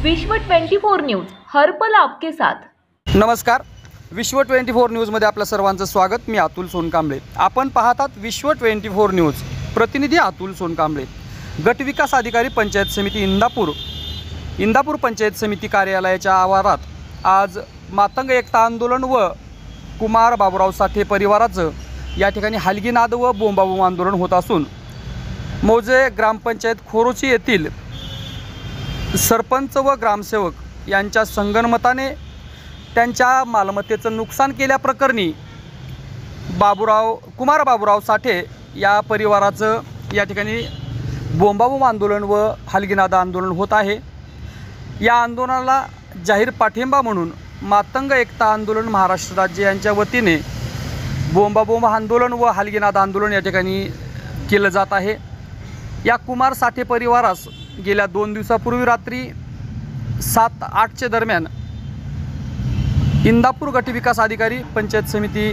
विश्व 24 न्यूज हर पल आपके साथ। नमस्कार, विश्व 24 न्यूजमध्ये आपलं सर्वांचं स्वागत। मी अतुल सोनकांबळे। आपण पाहतात विश्व 24 न्यूज। प्रतिनिधी अतुल सोनकांबळे। गटविकास अधिकारी पंचायत समिती इंदापूर पंचायत समिती कार्यालयाच्या आवारात आज मातंग एकता आंदोलन व कुमार बाबूराव साठे परिवाराचं या ठिकाणी हलगीनाद व बोंबाबोंब आंदोलन होत असून मौजे ग्रामपंचायत खोरोची येथील सरपंच व ग्रामसेवक यांच्या संगनमताने त्यांच्या मालमत्तेचं नुकसान केल्याप्रकरणी कुमार बाबूराव साठे या परिवाराचं या ठिकाणी बोंबाबोंब आंदोलन व हलगीनाद आंदोलन होत आहे। या आंदोलनाला जाहीर पाठिंबा म्हणून मातंग एकता आंदोलन महाराष्ट्र राज्य यांच्या वतीने बोंबाबोंब आंदोलन व हलगीनाद आंदोलन या ठिकाणी केलं जात आहे। या कुमार साठे परिवारास गेल्या 2 दिवसापूर्वी रात्री 7-8च्या दरम्यान इंदापूर गटविकास अधिकारी पंचायत समिती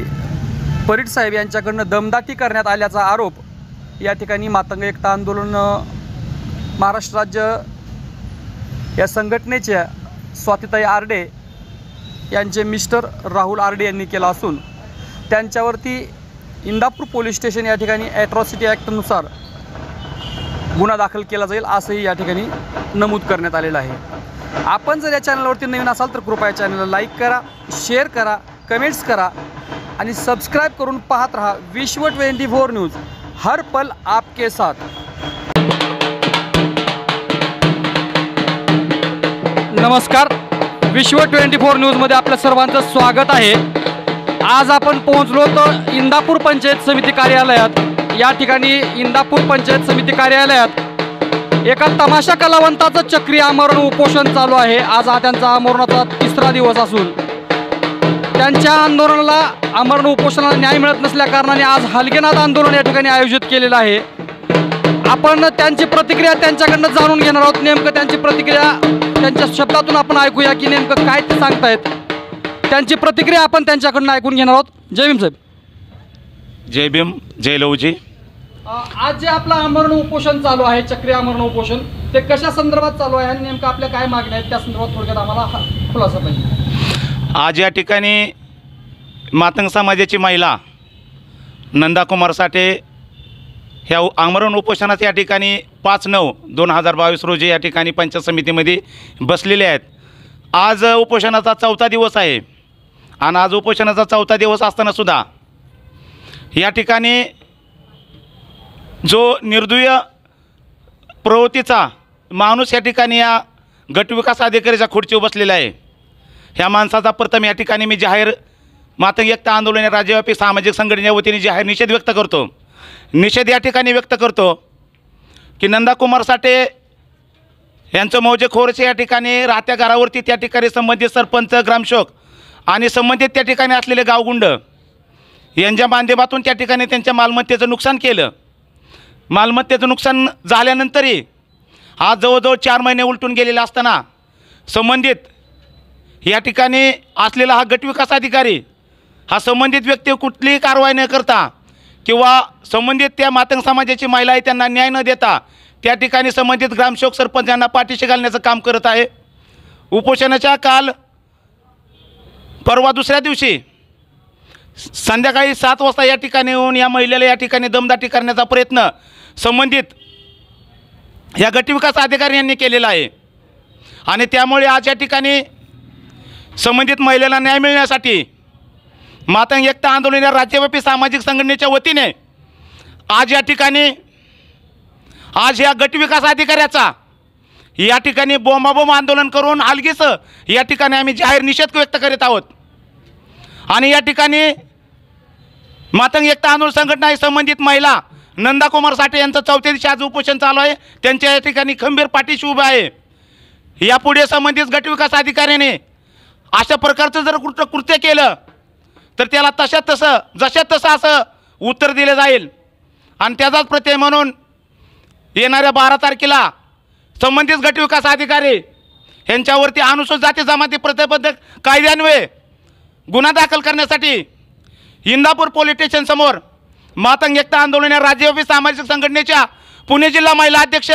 परीट साहेब यांच्याकडून दमदाटी करण्यात आल्याचा आरोप या ठिकाणी मातंग एकता आंदोलन महाराष्ट्र राज्य या संघटनेच्या स्वातीताई आरडे यांचे मिस्टर राहुल आरडे यांनी केला असून त्यांच्यावरती इंदापूर पोलीस स्टेशन या ठिकाणी ॲट्रॉसिटी ॲक्टनुसार गुन्हा दाखल केला जाईल असंही या ठिकाणी नमूद करण्यात आलेलं आहे। आपण जर या चॅनलवरती नवीन असाल तर कृपया चॅनलला लाईक करा, शेअर करा, कमेंट्स करा आणि सबस्क्राईब करून पाहत रहा विश्व 24 न्यूज हर पल आपके साथ। नमस्कार, विश्व 24 न्यूजमध्ये आपल्या सर्वांचं स्वागत आहे। आज आपण पोहोचलो तर इंदापूर पंचायत समिती कार्यालयात। या ठिकाणी इंदापूर पंचायत समिती कार्यालयात एका तमाशा कलावंताचं चक्री आमरण उपोषण चालू आहे। आज हा त्यांचा आमरणाचा 3रा दिवस असून त्यांच्या आंदोलनाला आमरण उपोषणाला न्याय मिळत नसल्या कारणाने आज हलगीनाद आंदोलन या ठिकाणी आयोजित केलेलं आहे। आपण त्यांची प्रतिक्रिया त्यांच्याकडनं जाणून घेणार आहोत। नेमकं त्यांची प्रतिक्रिया त्यांच्या शब्दातून आपण ऐकूया की नेमकं काय ते सांगतायत। त्यांची प्रतिक्रिया आपण त्यांच्याकडून ऐकून घेणार आहोत। जय भीम साहेब। जय भीम, जय लवजी। आज जे आपलं आमरण उपोषण चालू आहे, चक्री आमरण उपोषण, ते कशा संदर्भात चालू आहे आणि नेमकं आपल्या काय मागण्या आहेत त्या संदर्भात थोडक्यात आम्हाला खुलासा पाहिजे। आज या ठिकाणी मातंग समाजाची महिला नंदा कुमार साठे ह्या आमरण उपोषणात या ठिकाणी 5/9/2022 रोजी या ठिकाणी पंचायत समितीमध्ये बसलेले आहेत। आज उपोषणाचा 4था दिवस आहे आणि आज उपोषणाचा 4था दिवस असताना सुद्धा या ठिकाणी जो निर्दयी प्रवृत्तीचा माणूस या ठिकाणी या गटविकास अधिकाऱ्याच्या खुर्चीवर बसलेला आहे। ह्या माणसाचा प्रथम या ठिकाणी मी जाहीर मातंग एकता आंदोलन राज्यव्यापी सामाजिक संघटनेच्या वतीने जाहीर निषेध व्यक्त करतो। निषेध या ठिकाणी व्यक्त करतो की नंदा कुमार साठे यांचं मौजे खोरचे या ठिकाणी राहत्या घरावरती त्या ठिकाणी संबंधित सरपंच, ग्रामसेवक आणि संबंधित त्या ठिकाणी असलेले गावगुंड यांच्या माध्यमातून त्या ठिकाणी त्यांच्या मालमत्तेचं नुकसान केलं। मालमत्तेचं नुकसान झाल्यानंतरही आज जवळजवळ 4 महिने उलटून गेलेले असताना संबंधित या ठिकाणी असलेला हा गटविकास अधिकारी हा संबंधित व्यक्ती कुठलीही कारवाई न करता किंवा संबंधित त्या मातंग समाजाची महिला आहे त्यांना न्याय न देता त्या ठिकाणी संबंधित ग्रामसेवक, सरपंच यांना पाठीशी घालण्याचं काम करत आहे। उपोषणाच्या काल परवा 2ऱ्या दिवशी संध्याकाळी 7 वाजता या ठिकाणी येऊन या महिलेला या ठिकाणी दमदाटी करण्याचा प्रयत्न संबंधित या गटविकास अधिकारी यांनी केलेला आहे आणि त्यामुळे आज या ठिकाणी संबंधित महिलेला न्याय मिळण्यासाठी मातंग एकता आंदोलन या राज्यव्यापी सामाजिक संघटनेच्या वतीने आज या ठिकाणी या गटविकास अधिकाऱ्याचा या ठिकाणी बोंबाबोंब आंदोलन करून हलगीचं या ठिकाणी आम्ही जाहीर निषेध व्यक्त करीत आहोत। आणि या ठिकाणी मातंग एकता आंदोलन संघटना ही संबंधित महिला नंदा कुमार साठे यांचं 4थ्या दिवशी आज उपोषण चालू आहे। त्यांच्या या ठिकाणी खंबीर पाठीशी उभं आहे। यापुढे संबंधित गटविकास अधिकाऱ्याने अशा प्रकारचं जर कृत्य केलं तर त्याला जशात तसं असं उत्तर दिलं जाईल आणि त्याचाच प्रत्यय म्हणून येणाऱ्या 12 तारखेला संबंधित गटविकास अधिकारी यांच्यावरती अनुसूचित जाती जमाती प्रतिबंधक कायद्यान्वये गुन्हा दाखल करण्यासाठी इंदापूर पोलीस स्टेशनसमोर मातंग एकता आंदोलन या राज्यव्यापी सामाजिक संघटनेच्या पुणे जिल्हा महिला अध्यक्ष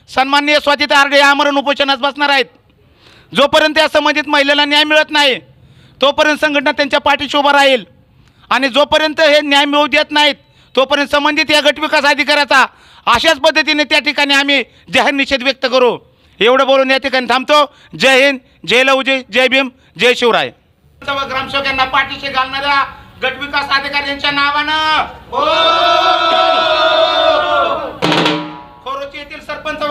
सन्माननीय स्वातीताई आरडे आमरण उपोषणास बसणार आहेत। जोपर्यंत या संबंधित महिलेला न्याय मिळत नाही तोपर्यंत संघटना त्यांच्या पाठीशी उभा राहील आणि जोपर्यंत हे न्याय मिळू देत नाहीत तोपर्यंत संबंधित या गटविकास अधिकाऱ्याचा अशाच पद्धतीने त्या ठिकाणी आम्ही जाहीर निषेध व्यक्त करू. एवढं बोलून या ठिकाणी थांबतो. जय हिंद, जय लवजी, जय भीम, जय शिवराय. सर्व ग्रामसेवकांना पाठीशी घालणाऱ्या गटविकास अधिकाऱ्यांच्या नावानं खोरोची येथील सरपंच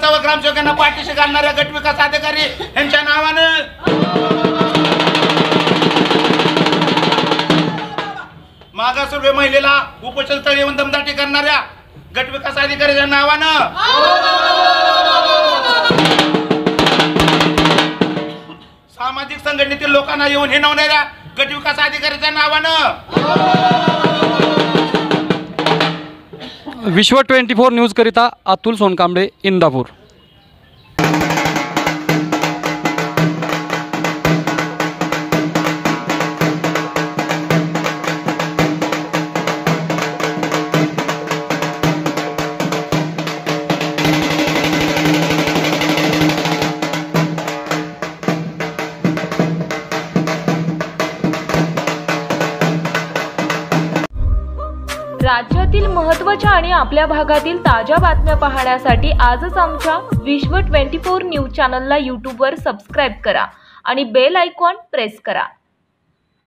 व ग्रामसेवकांना पाठीशी घालणाऱ्या गटविकास अधिकारी यांच्या नावानं मागासवर्गीय महिलेला उपोषणस्थळी येऊन दमदाटी करणाऱ्या गटविकास अधिकाऱ्यांच्या नावानं सामाजिक संघटनेतील लोकांना येऊन हिणवणाऱ्या गटविकास अधिकाऱ्यांच्या नावानं विश्व 24 न्यूज करिता अतुल सोनकांबळे, इंदापूर. राज्यातील महत्त्वाच्या आणि आपल्या भागातील ताज्या बातम्या पाहण्यासाठी आजच आमच्या विश्व 24 न्यूज चॅनलला यूट्यूबवर सबस्क्राईब करा आणि बेल आयकॉन प्रेस करा.